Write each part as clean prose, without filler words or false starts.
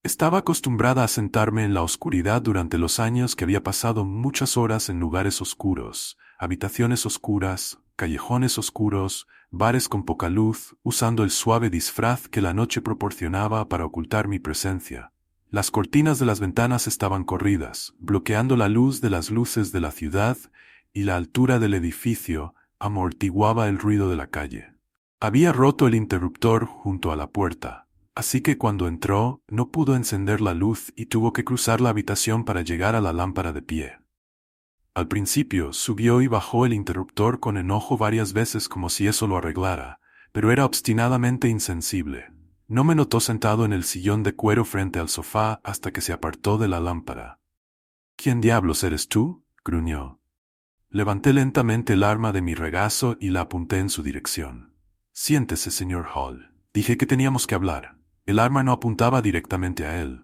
Estaba acostumbrada a sentarme en la oscuridad durante los años que había pasado muchas horas en lugares oscuros, habitaciones oscuras, callejones oscuros, bares con poca luz, usando el suave disfraz que la noche proporcionaba para ocultar mi presencia. Las cortinas de las ventanas estaban corridas, bloqueando la luz de las luces de la ciudad, y la altura del edificio amortiguaba el ruido de la calle. Había roto el interruptor junto a la puerta, así que cuando entró no pudo encender la luz y tuvo que cruzar la habitación para llegar a la lámpara de pie. Al principio subió y bajó el interruptor con enojo varias veces como si eso lo arreglara, pero era obstinadamente insensible. No me notó sentado en el sillón de cuero frente al sofá hasta que se apartó de la lámpara. ¿Quién diablos eres tú?, gruñó. Levanté lentamente el arma de mi regazo y la apunté en su dirección. Siéntese, señor Hall. Dije que teníamos que hablar. El arma no apuntaba directamente a él.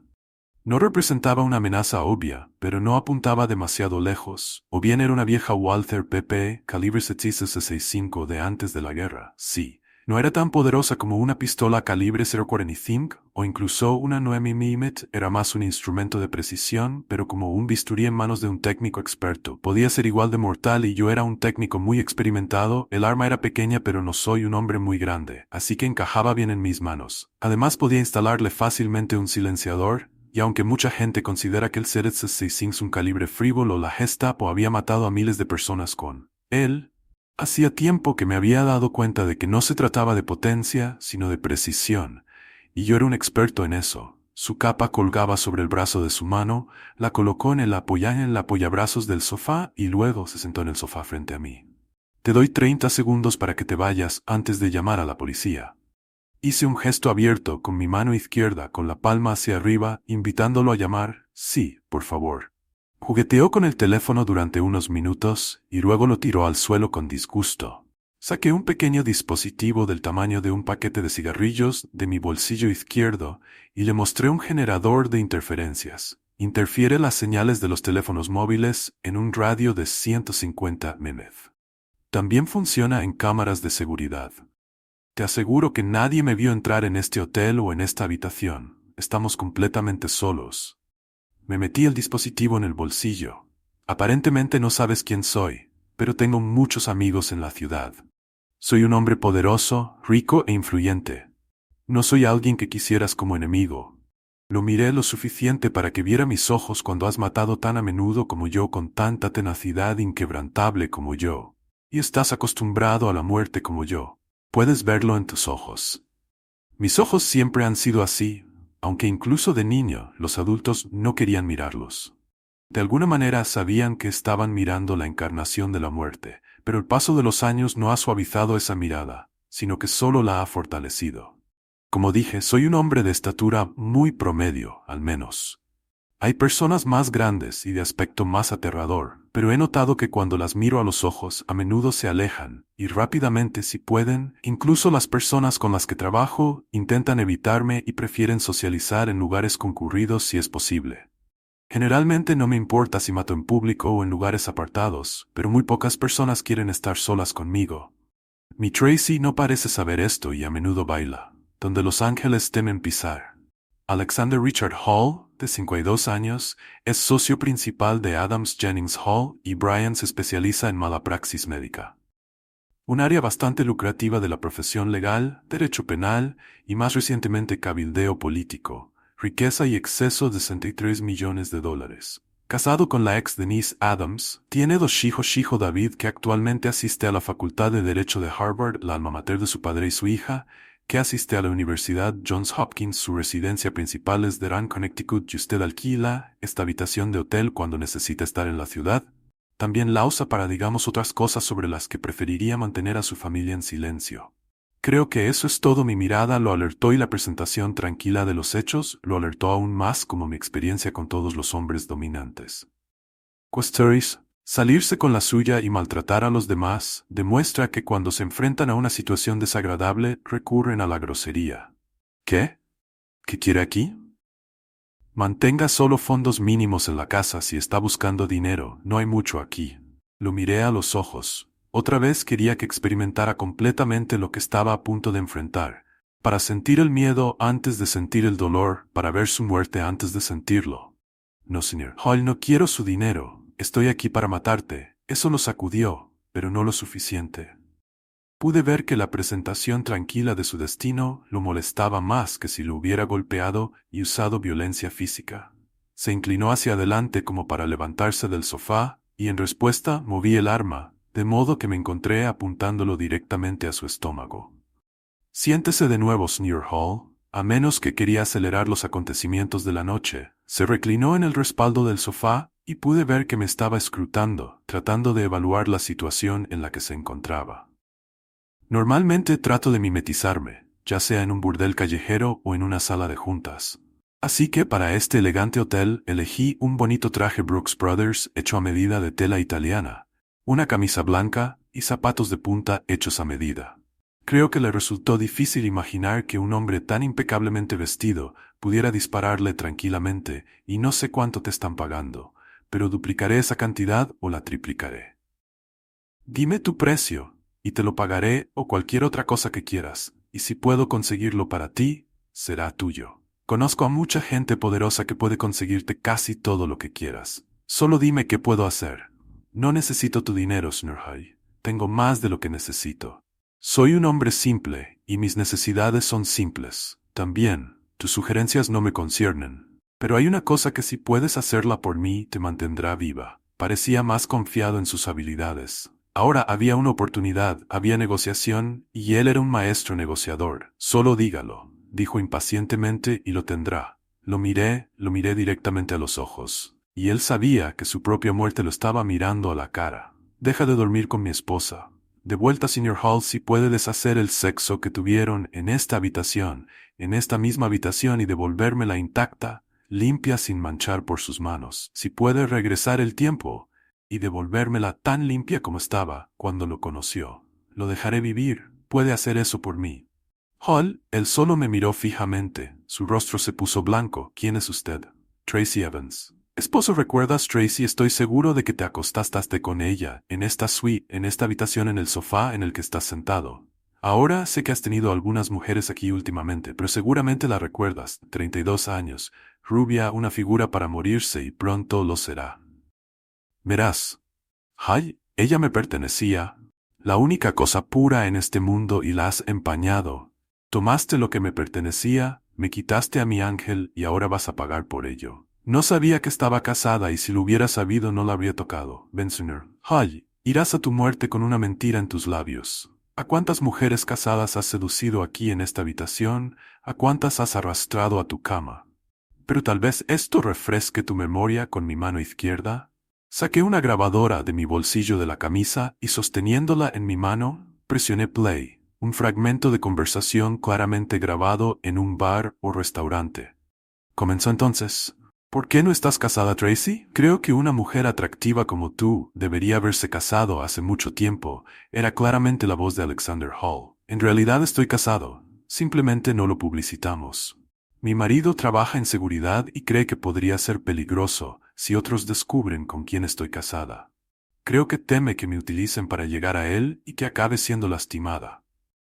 No representaba una amenaza obvia, pero no apuntaba demasiado lejos, o bien era una vieja Walther PP calibre 7.65 de antes de la guerra. Sí, no era tan poderosa como una pistola calibre 0.45 o incluso una 9mm, era más un instrumento de precisión, pero como un bisturí en manos de un técnico experto, podía ser igual de mortal y yo era un técnico muy experimentado. El arma era pequeña pero no soy un hombre muy grande, así que encajaba bien en mis manos. Además podía instalarle fácilmente un silenciador, y aunque mucha gente considera que el 7.65 es un calibre frívolo, la Gestapo había matado a miles de personas con él. Hacía tiempo que me había dado cuenta de que no se trataba de potencia, sino de precisión, y yo era un experto en eso. Su capa colgaba sobre el brazo de su mano, la colocó en el apoyabrazos del sofá y luego se sentó en el sofá frente a mí. Te doy 30 segundos para que te vayas antes de llamar a la policía. Hice un gesto abierto con mi mano izquierda con la palma hacia arriba, invitándolo a llamar. Sí, por favor. Jugueteó con el teléfono durante unos minutos y luego lo tiró al suelo con disgusto. Saqué un pequeño dispositivo del tamaño de un paquete de cigarrillos de mi bolsillo izquierdo y le mostré un generador de interferencias. Interfiere las señales de los teléfonos móviles en un radio de 150 mm. También funciona en cámaras de seguridad. Te aseguro que nadie me vio entrar en este hotel o en esta habitación. Estamos completamente solos. Me metí el dispositivo en el bolsillo. Aparentemente no sabes quién soy, pero tengo muchos amigos en la ciudad. Soy un hombre poderoso, rico e influyente. No soy alguien que quisieras como enemigo. Lo miré lo suficiente para que viera mis ojos cuando has matado tan a menudo como yo, con tanta tenacidad inquebrantable como yo. Y estás acostumbrado a la muerte como yo. Puedes verlo en tus ojos. Mis ojos siempre han sido así, aunque incluso de niño los adultos no querían mirarlos. De alguna manera sabían que estaban mirando la encarnación de la muerte, pero el paso de los años no ha suavizado esa mirada, sino que solo la ha fortalecido. Como dije, soy un hombre de estatura muy promedio, al menos. Hay personas más grandes y de aspecto más aterrador, pero he notado que cuando las miro a los ojos a menudo se alejan, y rápidamente si pueden. Incluso las personas con las que trabajo intentan evitarme y prefieren socializar en lugares concurridos si es posible. Generalmente no me importa si mato en público o en lugares apartados, pero muy pocas personas quieren estar solas conmigo. Mi Tracy no parece saber esto y a menudo baila, donde los ángeles temen pisar. Alexander Richard Hall, de 52 años, es socio principal de Adams Jennings Hall y Brian se especializa en mala praxis médica. Un área bastante lucrativa de la profesión legal, derecho penal y más recientemente cabildeo político, riqueza y exceso de $63 millones. Casado con la ex Denise Adams, tiene dos hijos, hijo David, que actualmente asiste a la Facultad de Derecho de Harvard, la alma mater de su padre, y su hija, que asiste a la Universidad Johns Hopkins. Su residencia principal es Durham, Connecticut, y usted alquila esta habitación de hotel cuando necesita estar en la ciudad. También la usa para, digamos, otras cosas sobre las que preferiría mantener a su familia en silencio. Creo que eso es todo. Mi mirada lo alertó y la presentación tranquila de los hechos lo alertó aún más, como mi experiencia con todos los hombres dominantes. Questeris, salirse con la suya y maltratar a los demás demuestra que cuando se enfrentan a una situación desagradable recurren a la grosería. ¿Qué? ¿Qué quiere aquí? Mantenga solo fondos mínimos en la casa si está buscando dinero, no hay mucho aquí. Lo miré a los ojos. Otra vez quería que experimentara completamente lo que estaba a punto de enfrentar, para sentir el miedo antes de sentir el dolor, para ver su muerte antes de sentirlo. No, señor Hall, no quiero su dinero. Estoy aquí para matarte. Eso lo sacudió, pero no lo suficiente. Pude ver que la presentación tranquila de su destino lo molestaba más que si lo hubiera golpeado y usado violencia física. Se inclinó hacia adelante como para levantarse del sofá, y en respuesta moví el arma, de modo que me encontré apuntándolo directamente a su estómago. Siéntese de nuevo, señor Hall, a menos que quería acelerar los acontecimientos de la noche. Se reclinó en el respaldo del sofá y pude ver que me estaba escrutando, tratando de evaluar la situación en la que se encontraba. Normalmente trato de mimetizarme, ya sea en un burdel callejero o en una sala de juntas. Así que para este elegante hotel elegí un bonito traje Brooks Brothers hecho a medida de tela italiana, una camisa blanca y zapatos de punta hechos a medida. Creo que le resultó difícil imaginar que un hombre tan impecablemente vestido pudiera dispararle tranquilamente, y no sé cuánto te están pagando, pero duplicaré esa cantidad o la triplicaré. Dime tu precio, y te lo pagaré o cualquier otra cosa que quieras, y si puedo conseguirlo para ti, será tuyo. Conozco a mucha gente poderosa que puede conseguirte casi todo lo que quieras. Solo dime qué puedo hacer. No necesito tu dinero, Sr. Hall. Tengo más de lo que necesito. Soy un hombre simple, y mis necesidades son simples. También, tus sugerencias no me conciernen. Pero hay una cosa que si puedes hacerla por mí, te mantendrá viva. Parecía más confiado en sus habilidades. Ahora había una oportunidad, había negociación, y él era un maestro negociador. Solo dígalo, dijo impacientemente, y lo tendrá. Lo miré directamente a los ojos. Y él sabía que su propia muerte lo estaba mirando a la cara. Deja de dormir con mi esposa. De vuelta, Sr. Hall, si puede deshacer el sexo que tuvieron en esta misma habitación, y devolvérmela intacta, limpia sin manchar por sus manos. Si puede regresar el tiempo y devolvérmela tan limpia como estaba cuando lo conoció, lo dejaré vivir. Puede hacer eso por mí. Hall, él solo me miró fijamente. Su rostro se puso blanco. ¿Quién es usted? Tracy Evans. Esposo, ¿recuerdas, Tracy? Estoy seguro de que te acostaste con ella, en esta suite, en esta habitación, en el sofá en el que estás sentado. Ahora sé que has tenido algunas mujeres aquí últimamente, pero seguramente la recuerdas. 32 años, rubia, una figura para morirse, y pronto lo será. Verás, Hall, ella me pertenecía. La única cosa pura en este mundo, y la has empañado. Tomaste lo que me pertenecía, me quitaste a mi ángel, y ahora vas a pagar por ello. No sabía que estaba casada, y si lo hubiera sabido no la habría tocado. Ven, Sr. Hall, irás a tu muerte con una mentira en tus labios. ¿A cuántas mujeres casadas has seducido aquí en esta habitación? ¿A cuántas has arrastrado a tu cama? Pero tal vez esto refresque tu memoria. Con mi mano izquierda saqué una grabadora de mi bolsillo de la camisa y, sosteniéndola en mi mano, presioné play. Un fragmento de conversación claramente grabado en un bar o restaurante. Comenzó entonces. ¿Por qué no estás casada, Tracy? Creo que una mujer atractiva como tú debería haberse casado hace mucho tiempo. Era claramente la voz de Alexander Hall. En realidad estoy casado. Simplemente no lo publicitamos. Mi marido trabaja en seguridad y cree que podría ser peligroso si otros descubren con quién estoy casada. Creo que teme que me utilicen para llegar a él y que acabe siendo lastimada.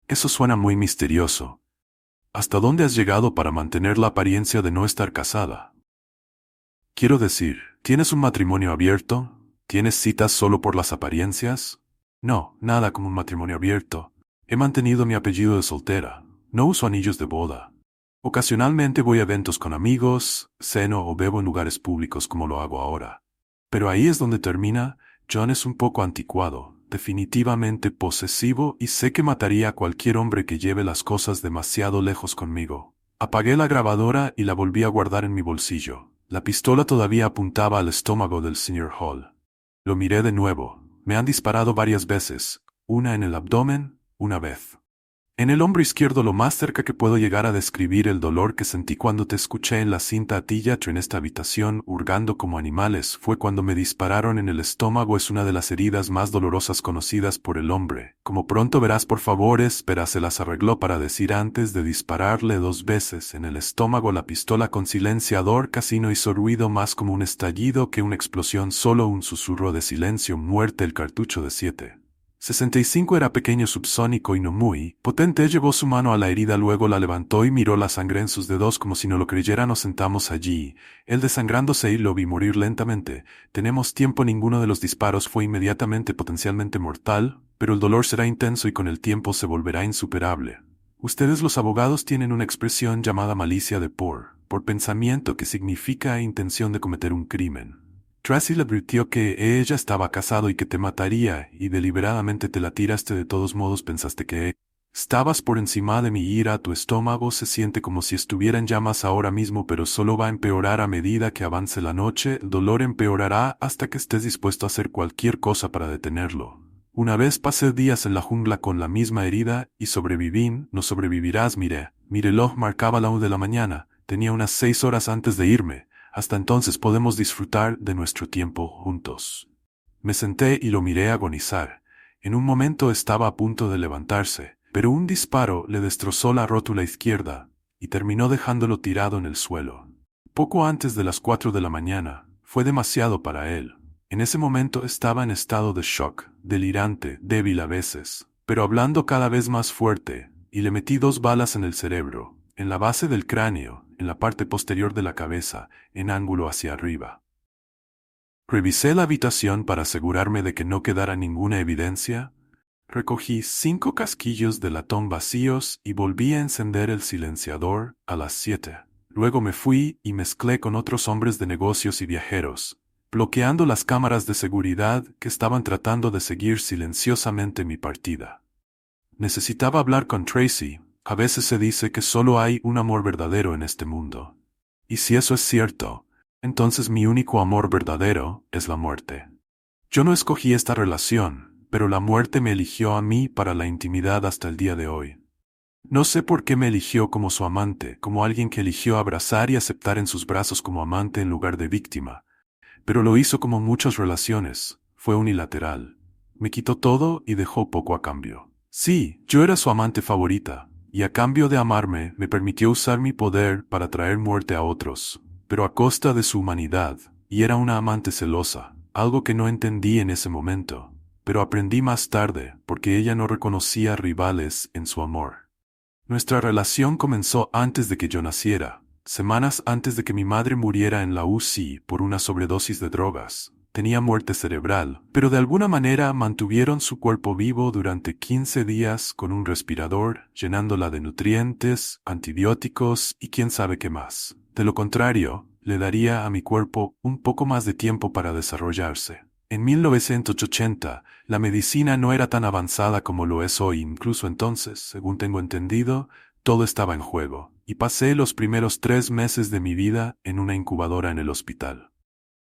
Eso suena muy misterioso. ¿Hasta dónde has llegado para mantener la apariencia de no estar casada? Quiero decir, ¿tienes un matrimonio abierto? ¿Tienes citas solo por las apariencias? No, nada como un matrimonio abierto. He mantenido mi apellido de soltera. No uso anillos de boda. Ocasionalmente voy a eventos con amigos, ceno o bebo en lugares públicos como lo hago ahora. Pero ahí es donde termina. John es un poco anticuado, definitivamente posesivo, y sé que mataría a cualquier hombre que lleve las cosas demasiado lejos conmigo. Apagué la grabadora y la volví a guardar en mi bolsillo. La pistola todavía apuntaba al estómago del Sr. Hall. Lo miré de nuevo. Me han disparado varias veces, una en el abdomen, una vez. En el hombro izquierdo, lo más cerca que puedo llegar a describir el dolor que sentí cuando te escuché en la cinta a ti y a Trey en esta habitación hurgando como animales, fue cuando me dispararon en el estómago. Es una de las heridas más dolorosas conocidas por el hombre. Como pronto verás, por favor, espera, se las arregló para decir antes de dispararle 2 veces en el estómago la pistola con silenciador. Casi no hizo ruido, más como un estallido que una explosión, solo un susurro de silencio. Muerte. El cartucho de 7 65 era pequeño, subsónico y no muy potente. Llevó su mano a la herida, luego la levantó y miró la sangre en sus dedos como si no lo creyera. Nos sentamos allí, él desangrándose y lo vi morir lentamente. Tenemos tiempo, ninguno de los disparos fue inmediatamente potencialmente mortal, pero el dolor será intenso y con el tiempo se volverá insuperable. Ustedes los abogados tienen una expresión llamada malicia de por pensamiento, que significa intención de cometer un crimen. Tracy le advirtió que ella estaba casado y que te mataría, y deliberadamente te la tiraste. De todos modos pensaste que estabas por encima de mi ira. Tu estómago se siente como si estuviera en llamas ahora mismo, pero solo va a empeorar a medida que avance la noche. El dolor empeorará hasta que estés dispuesto a hacer cualquier cosa para detenerlo. Una vez pasé días en la jungla con la misma herida y sobreviví. No sobrevivirás. Miré. Mi reloj marcaba la 1 de la mañana. Tenía unas 6 horas antes de irme. Hasta entonces podemos disfrutar de nuestro tiempo juntos. Me senté y lo miré agonizar. En un momento estaba a punto de levantarse, pero un disparo le destrozó la rótula izquierda y terminó dejándolo tirado en el suelo. Poco antes de las 4 de la mañana, fue demasiado para él. En ese momento estaba en estado de shock, delirante, débil a veces, pero hablando cada vez más fuerte, y le metí 2 balas en el cerebro, en la base del cráneo, en la parte posterior de la cabeza, en ángulo hacia arriba. Revisé la habitación para asegurarme de que no quedara ninguna evidencia. Recogí 5 casquillos de latón vacíos y volví a encender el silenciador a las 7. Luego me fui y mezclé con otros hombres de negocios y viajeros, bloqueando las cámaras de seguridad que estaban tratando de seguir silenciosamente mi partida. Necesitaba hablar con Tracy. A veces se dice que solo hay un amor verdadero en este mundo. Y si eso es cierto, entonces mi único amor verdadero es la muerte. Yo no escogí esta relación, pero la muerte me eligió a mí para la intimidad hasta el día de hoy. No sé por qué me eligió como su amante, como alguien que eligió abrazar y aceptar en sus brazos como amante en lugar de víctima, pero lo hizo como muchas relaciones, fue unilateral. Me quitó todo y dejó poco a cambio. Sí, yo era su amante favorita, y a cambio de amarme me permitió usar mi poder para traer muerte a otros, pero a costa de su humanidad, y era una amante celosa, algo que no entendí en ese momento, pero aprendí más tarde porque ella no reconocía rivales en su amor. Nuestra relación comenzó antes de que yo naciera, semanas antes de que mi madre muriera en la UCI por una sobredosis de drogas. Tenía muerte cerebral, pero de alguna manera mantuvieron su cuerpo vivo durante 15 días con un respirador, llenándola de nutrientes, antibióticos y quién sabe qué más. De lo contrario, le daría a mi cuerpo un poco más de tiempo para desarrollarse. En 1980, la medicina no era tan avanzada como lo es hoy. Incluso entonces, según tengo entendido, todo estaba en juego, y pasé los primeros 3 meses de mi vida en una incubadora en el hospital.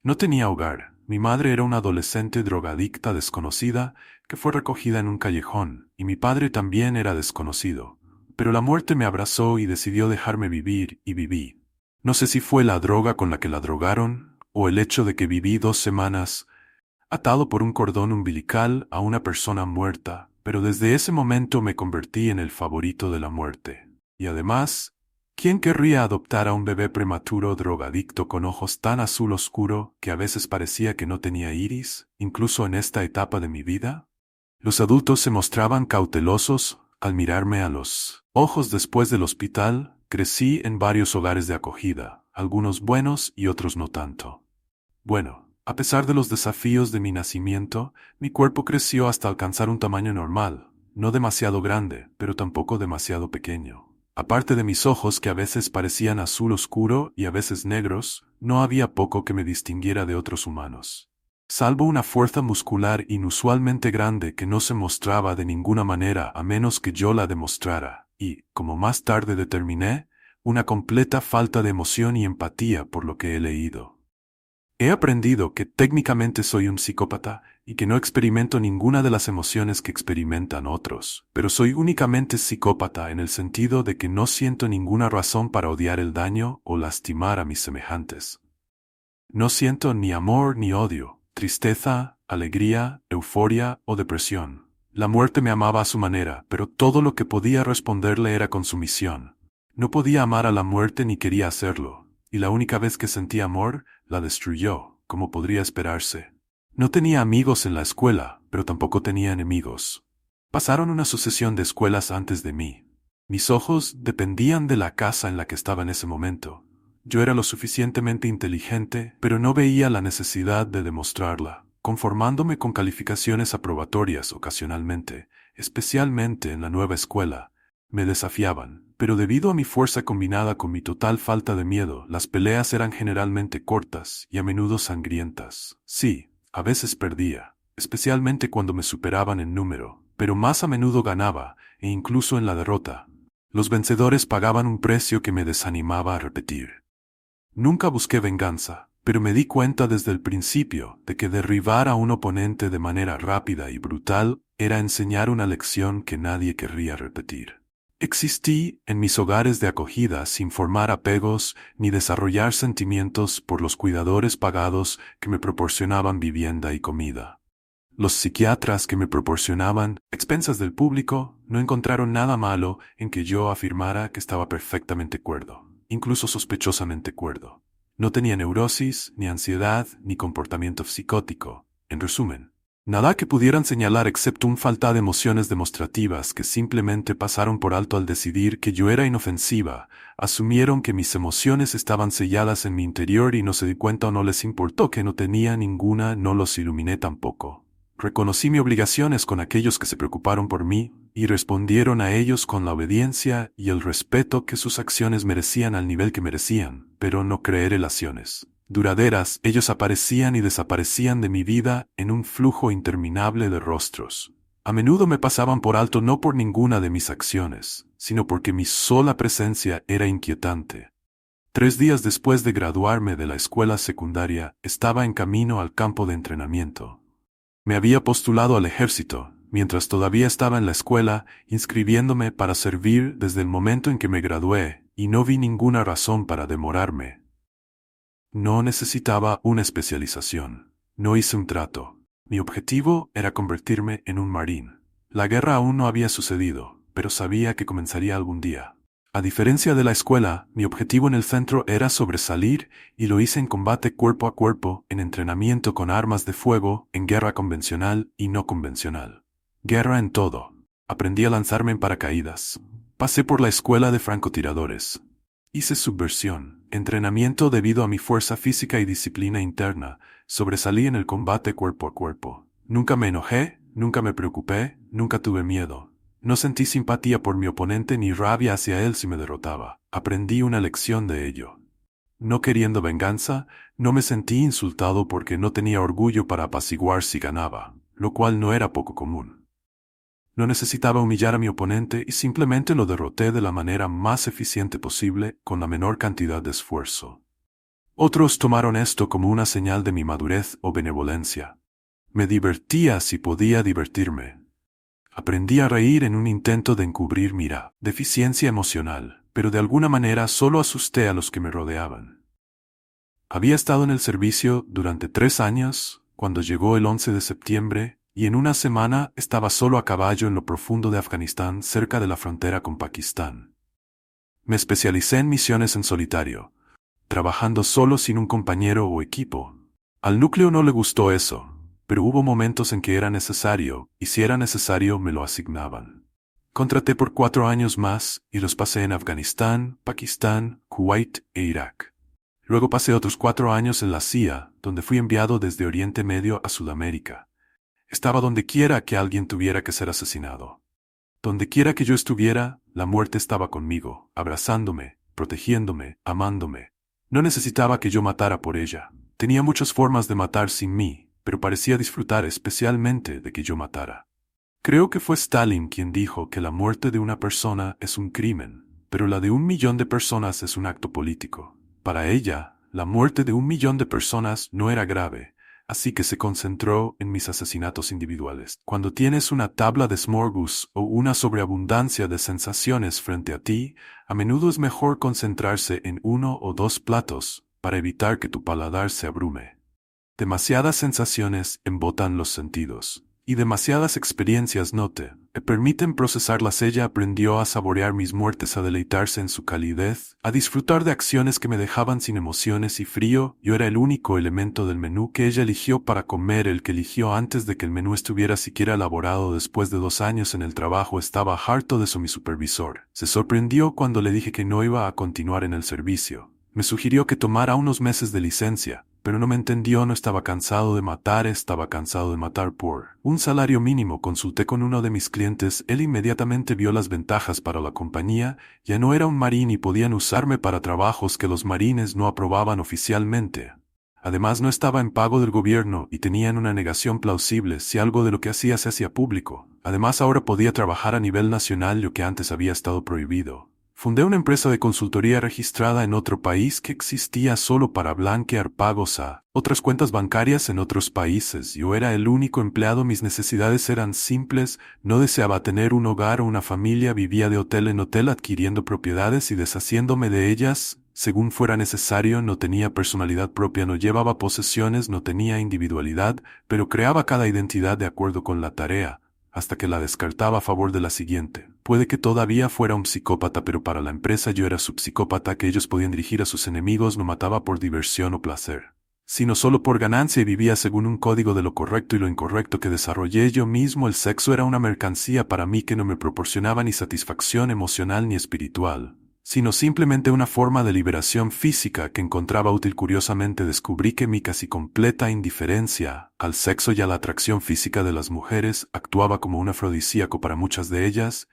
No tenía hogar. Mi madre era una adolescente drogadicta desconocida que fue recogida en un callejón, y mi padre también era desconocido. Pero la muerte me abrazó y decidió dejarme vivir, y viví. No sé si fue la droga con la que la drogaron, o el hecho de que viví 2 semanas atado por un cordón umbilical a una persona muerta, pero desde ese momento me convertí en el favorito de la muerte. Y además, ¿quién querría adoptar a un bebé prematuro drogadicto con ojos tan azul oscuro que a veces parecía que no tenía iris, incluso en esta etapa de mi vida? Los adultos se mostraban cautelosos al mirarme a los ojos. Después del hospital, crecí en varios hogares de acogida, algunos buenos y otros no tanto. Bueno, a pesar de los desafíos de mi nacimiento, mi cuerpo creció hasta alcanzar un tamaño normal, no demasiado grande, pero tampoco demasiado pequeño. Aparte de mis ojos que a veces parecían azul oscuro y a veces negros, no había poco que me distinguiera de otros humanos. Salvo una fuerza muscular inusualmente grande que no se mostraba de ninguna manera a menos que yo la demostrara, y, como más tarde determiné, una completa falta de emoción y empatía por lo que he leído. He aprendido que técnicamente soy un psicópata y que no experimento ninguna de las emociones que experimentan otros, pero soy únicamente psicópata en el sentido de que no siento ninguna razón para odiar el daño o lastimar a mis semejantes. No siento ni amor ni odio, tristeza, alegría, euforia o depresión. La muerte me amaba a su manera, pero todo lo que podía responderle era con sumisión. No podía amar a la muerte ni quería hacerlo, y la única vez que sentí amor, la destruyó, como podría esperarse. No tenía amigos en la escuela, pero tampoco tenía enemigos. Pasaron una sucesión de escuelas antes de mí. Mis ojos dependían de la casa en la que estaba en ese momento. Yo era lo suficientemente inteligente, pero no veía la necesidad de demostrarla, conformándome con calificaciones aprobatorias ocasionalmente, especialmente en la nueva escuela. Me desafiaban, pero debido a mi fuerza combinada con mi total falta de miedo, las peleas eran generalmente cortas y a menudo sangrientas. Sí, a veces perdía, especialmente cuando me superaban en número, pero más a menudo ganaba, e incluso en la derrota. Los vencedores pagaban un precio que me desanimaba a repetir. Nunca busqué venganza, pero me di cuenta desde el principio de que derribar a un oponente de manera rápida y brutal era enseñar una lección que nadie querría repetir. Existí en mis hogares de acogida sin formar apegos ni desarrollar sentimientos por los cuidadores pagados que me proporcionaban vivienda y comida. Los psiquiatras que me proporcionaban expensas del público no encontraron nada malo en que yo afirmara que estaba perfectamente cuerdo, incluso sospechosamente cuerdo. No tenía neurosis, ni ansiedad, ni comportamiento psicótico. En resumen, nada que pudieran señalar excepto un falta de emociones demostrativas que simplemente pasaron por alto al decidir que yo era inofensiva. Asumieron que mis emociones estaban selladas en mi interior y no se di cuenta o no les importó que no tenía ninguna, no los iluminé tampoco. Reconocí mis obligaciones con aquellos que se preocuparon por mí y respondieron a ellos con la obediencia y el respeto que sus acciones merecían al nivel que merecían, pero no creé relaciones duraderas. Ellos aparecían y desaparecían de mi vida en un flujo interminable de rostros. A menudo me pasaban por alto no por ninguna de mis acciones, sino porque mi sola presencia era inquietante. 3 días después de graduarme de la escuela secundaria, estaba en camino al campo de entrenamiento. Me había postulado al ejército, mientras todavía estaba en la escuela, inscribiéndome para servir desde el momento en que me gradué, y no vi ninguna razón para demorarme. No necesitaba una especialización. No hice un trato. Mi objetivo era convertirme en un marín. La guerra aún no había sucedido, pero sabía que comenzaría algún día. A diferencia de la escuela, mi objetivo en el centro era sobresalir y lo hice en combate cuerpo a cuerpo, en entrenamiento con armas de fuego, en guerra convencional y no convencional. Guerra en todo. Aprendí a lanzarme en paracaídas. Pasé por la escuela de francotiradores. Hice subversión, entrenamiento debido a mi fuerza física y disciplina interna. Sobresalí en el combate cuerpo a cuerpo. Nunca me enojé, nunca me preocupé, nunca tuve miedo. No sentí simpatía por mi oponente ni rabia hacia él si me derrotaba. Aprendí una lección de ello. No queriendo venganza, no me sentí insultado porque no tenía orgullo para apaciguar si ganaba, lo cual no era poco común. No necesitaba humillar a mi oponente y simplemente lo derroté de la manera más eficiente posible con la menor cantidad de esfuerzo. Otros tomaron esto como una señal de mi madurez o benevolencia. Me divertía si podía divertirme. Aprendí a reír en un intento de encubrir mi deficiencia emocional, pero de alguna manera solo asusté a los que me rodeaban. Había estado en el servicio durante 3 años, cuando llegó el 11 de septiembre, y en una semana estaba solo a caballo en lo profundo de Afganistán, cerca de la frontera con Pakistán. Me especialicé en misiones en solitario, trabajando solo sin un compañero o equipo. Al núcleo no le gustó eso, pero hubo momentos en que era necesario, y si era necesario me lo asignaban. Contraté por 4 años más, y los pasé en Afganistán, Pakistán, Kuwait e Irak. Luego pasé otros 4 años en la CIA, donde fui enviado desde Oriente Medio a Sudamérica. Estaba donde quiera que alguien tuviera que ser asesinado. Donde quiera que yo estuviera, la muerte estaba conmigo, abrazándome, protegiéndome, amándome. No necesitaba que yo matara por ella. Tenía muchas formas de matar sin mí, pero parecía disfrutar especialmente de que yo matara. Creo que fue Stalin quien dijo que la muerte de una persona es un crimen, pero la de 1 millón de personas es un acto político. Para ella, la muerte de 1 millón de personas no era grave, así que se concentró en mis asesinatos individuales. Cuando tienes una tabla de smorgasbord o una sobreabundancia de sensaciones frente a ti, a menudo es mejor concentrarse en 1 o 2 platos para evitar que tu paladar se abrume. Demasiadas sensaciones embotan los sentidos. y demasiadas experiencias no te permiten procesarlas. Ella aprendió a saborear mis muertes, a deleitarse en su calidez, a disfrutar de acciones que me dejaban sin emociones y frío. Yo era el único elemento del menú que ella eligió para comer, el que eligió antes de que el menú estuviera siquiera elaborado. Después de 2 años en el trabajo estaba harto de eso. Mi supervisor se sorprendió cuando le dije que no iba a continuar en el servicio. Me sugirió que tomara unos meses de licencia, pero no me entendió. No estaba cansado de matar, estaba cansado de matar por un salario mínimo. Consulté con uno de mis clientes, él inmediatamente vio las ventajas para la compañía. Ya no era un marín y podían usarme para trabajos que los marines no aprobaban oficialmente. Además no estaba en pago del gobierno y tenían una negación plausible si algo de lo que hacía se hacía público. Además ahora podía trabajar a nivel nacional, lo que antes había estado prohibido. Fundé una empresa de consultoría registrada en otro país que existía solo para blanquear pagos a otras cuentas bancarias en otros países. Yo era el único empleado. Mis necesidades eran simples. No deseaba tener un hogar o una familia. Vivía de hotel en hotel, adquiriendo propiedades y deshaciéndome de ellas según fuera necesario. No tenía personalidad propia, no llevaba posesiones, no tenía individualidad, pero creaba cada identidad de acuerdo con la tarea, hasta que la descartaba a favor de la siguiente. Puede que todavía fuera un psicópata, pero para la empresa yo era su psicópata que ellos podían dirigir a sus enemigos. No mataba por diversión o placer, sino solo por ganancia, y vivía según un código de lo correcto y lo incorrecto que desarrollé yo mismo. El sexo era una mercancía para mí que no me proporcionaba ni satisfacción emocional ni espiritual, sino simplemente una forma de liberación física que encontraba útil. Curiosamente descubrí que mi casi completa indiferencia al sexo y a la atracción física de las mujeres actuaba como un afrodisíaco para muchas de ellas.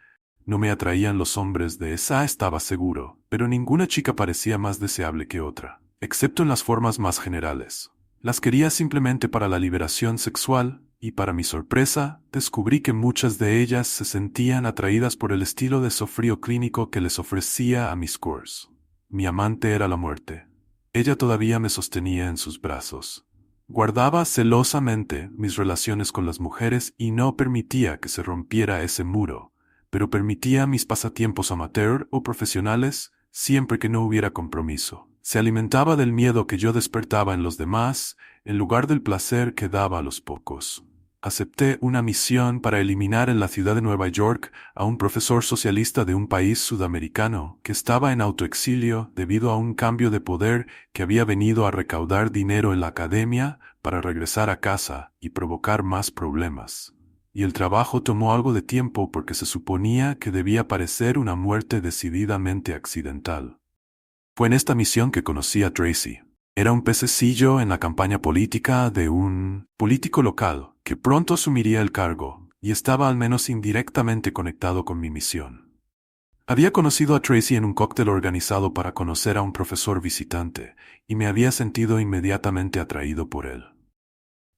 No me atraían los hombres, de esa estaba seguro, pero ninguna chica parecía más deseable que otra, excepto en las formas más generales. Las quería simplemente para la liberación sexual, y para mi sorpresa, descubrí que muchas de ellas se sentían atraídas por el estilo de sofrío clínico que les ofrecía a mis cours. Mi amante era la muerte. Ella todavía me sostenía en sus brazos. Guardaba celosamente mis relaciones con las mujeres y no permitía que se rompiera ese muro, pero permitía mis pasatiempos amateur o profesionales siempre que no hubiera compromiso. Se alimentaba del miedo que yo despertaba en los demás, en lugar del placer que daba a los pocos. Acepté una misión para eliminar en la ciudad de Nueva York a un profesor socialista de un país sudamericano que estaba en autoexilio debido a un cambio de poder que había venido a recaudar dinero en la academia para regresar a casa y provocar más problemas. Y el trabajo tomó algo de tiempo porque se suponía que debía parecer una muerte decididamente accidental. Fue en esta misión que conocí a Tracy. Era un pececillo en la campaña política de un político local que pronto asumiría el cargo, y estaba al menos indirectamente conectado con mi misión. Había conocido a Tracy en un cóctel organizado para conocer a un profesor visitante, y me había sentido inmediatamente atraído por él.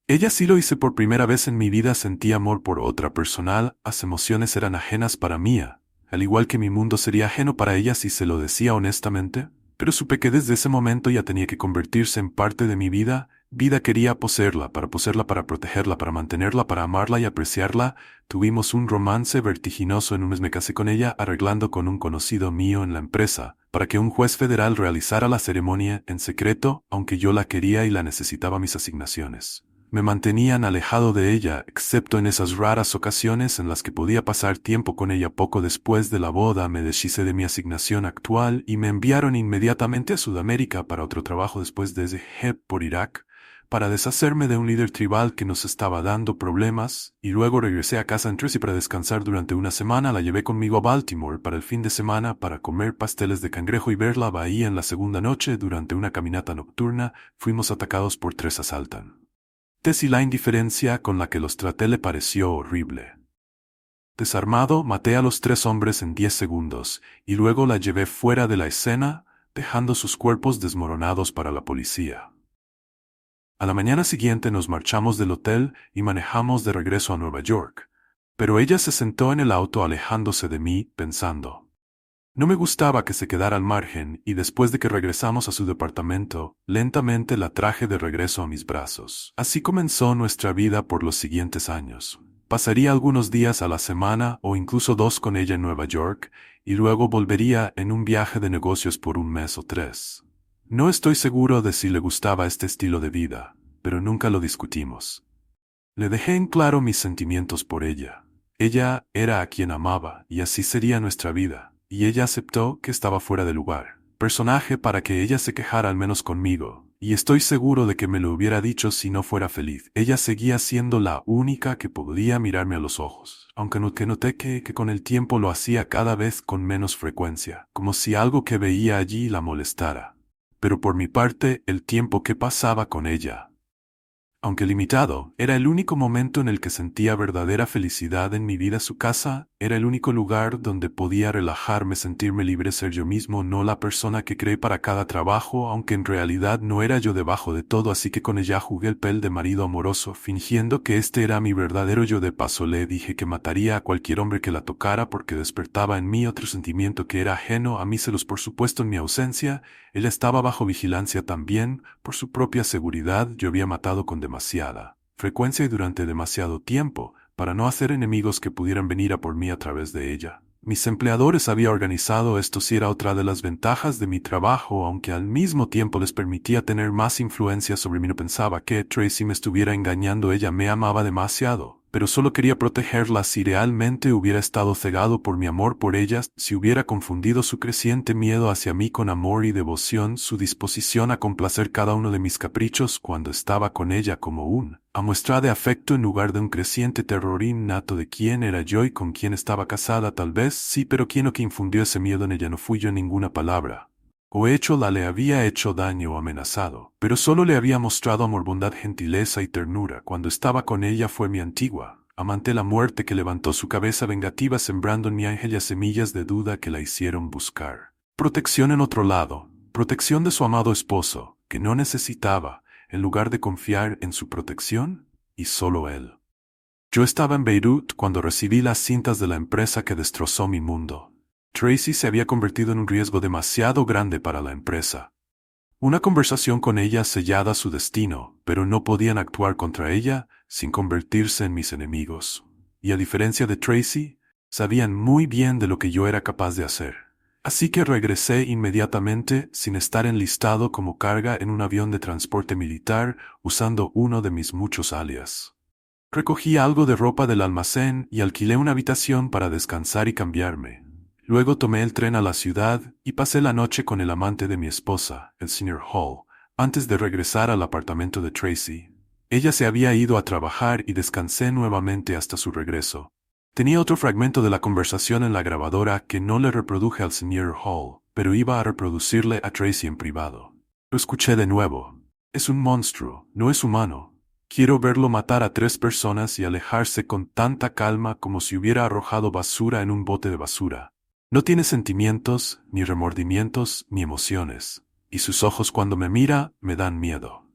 Ella sí lo hice por primera vez en mi vida. Sentí amor por otra personal. Las emociones eran ajenas para mí, al igual que mi mundo sería ajeno para ella si se lo decía honestamente. Pero supe que desde ese momento ya tenía que convertirse en parte de mi vida. Quería poseerla, para protegerla, para mantenerla, para amarla y apreciarla. Tuvimos un romance vertiginoso. En un mes me casé con ella, arreglando con un conocido mío en la empresa, para que un juez federal realizara la ceremonia en secreto, aunque yo la quería y la necesitaba. Mis asignaciones me mantenían alejado de ella, excepto en esas raras ocasiones en las que podía pasar tiempo con ella. Poco después de la boda me deshice de mi asignación actual y me enviaron inmediatamente a Sudamérica para otro trabajo después de Dejeb por Irak, para deshacerme de un líder tribal que nos estaba dando problemas, y luego regresé a casa en Tracy para descansar durante una semana. La llevé conmigo a Baltimore para el fin de semana para comer pasteles de cangrejo y ver la bahía. En la segunda noche, durante una caminata nocturna, fuimos atacados por 3 asaltantes. Y la indiferencia con la que los traté le pareció horrible. Desarmado, maté a los 3 hombres en 10 segundos, y luego la llevé fuera de la escena, dejando sus cuerpos desmoronados para la policía. A la mañana siguiente nos marchamos del hotel y manejamos de regreso a Nueva York, pero ella se sentó en el auto alejándose de mí, pensando. No me gustaba que se quedara al margen, y después de que regresamos a su departamento, lentamente la traje de regreso a mis brazos. Así comenzó nuestra vida por los siguientes años. Pasaría algunos días a la semana o incluso 2 con ella en Nueva York, y luego volvería en un viaje de negocios por 1 mes o 3. No estoy seguro de si le gustaba este estilo de vida, pero nunca lo discutimos. Le dejé en claro mis sentimientos por ella. Ella era a quien amaba, y así sería nuestra vida, y ella aceptó que estaba fuera de lugar. Personaje para que ella se quejara al menos conmigo, y estoy seguro de que me lo hubiera dicho si no fuera feliz. Ella seguía siendo la única que podía mirarme a los ojos, aunque noté que con el tiempo lo hacía cada vez con menos frecuencia, como si algo que veía allí la molestara. Pero por mi parte, el tiempo que pasaba con ella, aunque limitado, era el único momento en el que sentía verdadera felicidad en mi vida. Su casa era el único lugar donde podía relajarme, sentirme libre, ser yo mismo, no la persona que cree para cada trabajo, aunque en realidad no era yo debajo de todo, así que con ella jugué el papel de marido amoroso, fingiendo que este era mi verdadero yo. De paso le dije que mataría a cualquier hombre que la tocara porque despertaba en mí otro sentimiento que era ajeno a mí, celos por supuesto en mi ausencia. Ella estaba bajo vigilancia también, por su propia seguridad. Yo había matado con demasiada frecuencia y durante demasiado tiempo, para no hacer enemigos que pudieran venir a por mí a través de ella. Mis empleadores había organizado esto, si era otra de las ventajas de mi trabajo, aunque al mismo tiempo les permitía tener más influencia sobre mí. No pensaba que Tracy me estuviera engañando, ella me amaba demasiado, pero solo quería protegerla. Si realmente hubiera estado cegado por mi amor por ella, si hubiera confundido su creciente miedo hacia mí con amor y devoción, su disposición a complacer cada uno de mis caprichos cuando estaba con ella como una muestra de afecto en lugar de un creciente terror innato de quién era yo y con quién estaba casada, tal vez sí, pero quién o que infundió ese miedo en ella no fui yo. Ninguna palabra o hecho le había hecho daño o amenazado, pero solo le había mostrado amor, bondad, gentileza y ternura. Cuando estaba con ella fue mi antigua amante la muerte que levantó su cabeza vengativa, sembrando en mi ángel ya semillas de duda que la hicieron buscar protección en otro lado, protección de su amado esposo, que no necesitaba, en lugar de confiar en su protección, y solo él. Yo estaba en Beirut cuando recibí las cintas de la empresa que destrozó mi mundo. Tracy se había convertido en un riesgo demasiado grande para la empresa. Una conversación con ella sellaba su destino, pero no podían actuar contra ella sin convertirse en mis enemigos. Y a diferencia de Tracy, sabían muy bien de lo que yo era capaz de hacer. Así que regresé inmediatamente, sin estar enlistado como carga en un avión de transporte militar, usando uno de mis muchos alias. Recogí algo de ropa del almacén y alquilé una habitación para descansar y cambiarme. Luego tomé el tren a la ciudad y pasé la noche con el amante de mi esposa, el señor Hall, antes de regresar al apartamento de Tracy. Ella se había ido a trabajar y descansé nuevamente hasta su regreso. Tenía otro fragmento de la conversación en la grabadora que no le reproduje al señor Hall, pero iba a reproducirle a Tracy en privado. Lo escuché de nuevo. Es un monstruo, no es humano. Quiero verlo matar a 3 personas y alejarse con tanta calma como si hubiera arrojado basura en un bote de basura. No tiene sentimientos, ni remordimientos, ni emociones, y sus ojos cuando me mira me dan miedo.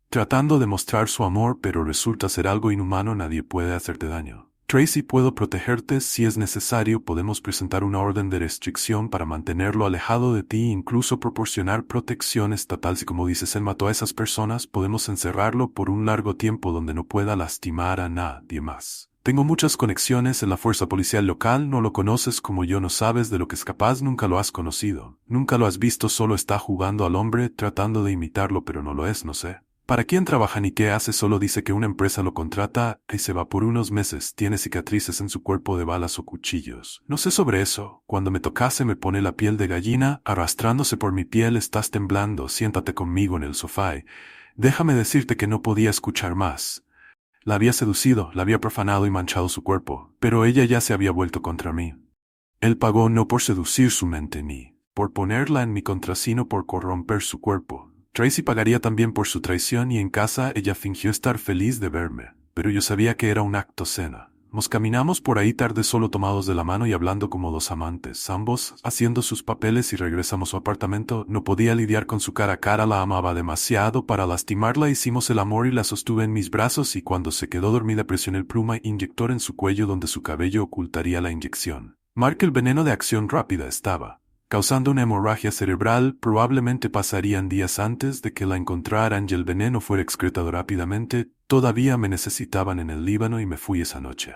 Tratando de mostrar su amor, pero resulta ser algo inhumano. Nadie puede hacerte daño. Tracy, puedo protegerte si es necesario. Podemos presentar una orden de restricción para mantenerlo alejado de ti e incluso proporcionar protección estatal. Si, como dices, él mató a esas personas, podemos encerrarlo por un largo tiempo donde no pueda lastimar a nadie más. Tengo muchas conexiones en la fuerza policial local. No lo conoces como yo, no sabes de lo que es capaz, nunca lo has conocido. Nunca lo has visto, solo está jugando al hombre, tratando de imitarlo, pero no lo es, no sé. ¿Para quién trabaja ni qué hace? Solo dice que una empresa lo contrata y se va por unos meses. Tiene cicatrices en su cuerpo de balas o cuchillos. No sé sobre eso. Cuando me tocase me pone la piel de gallina, arrastrándose por mi piel. Estás temblando, siéntate conmigo en el sofá. Déjame decirte que no podía escuchar más. La había seducido, la había profanado y manchado su cuerpo, pero ella ya se había vuelto contra mí. Él pagó no por seducir su mente ni por ponerla en mi contra, sino por corromper su cuerpo. Tracy pagaría también por su traición, y en casa ella fingió estar feliz de verme, pero yo sabía que era un acto cena. Nos caminamos por ahí tarde solo tomados de la mano y hablando como 2 amantes, ambos haciendo sus papeles, y regresamos a su apartamento. No podía lidiar con su cara a cara, la amaba demasiado para lastimarla. Hicimos el amor y la sostuve en mis brazos, y cuando se quedó dormida presioné el pluma inyector en su cuello donde su cabello ocultaría la inyección. Marca el veneno de acción rápida estaba causando una hemorragia cerebral. Probablemente pasarían días antes de que la encontraran y el veneno fuera excretado rápidamente. Todavía me necesitaban en el Líbano y me fui esa noche.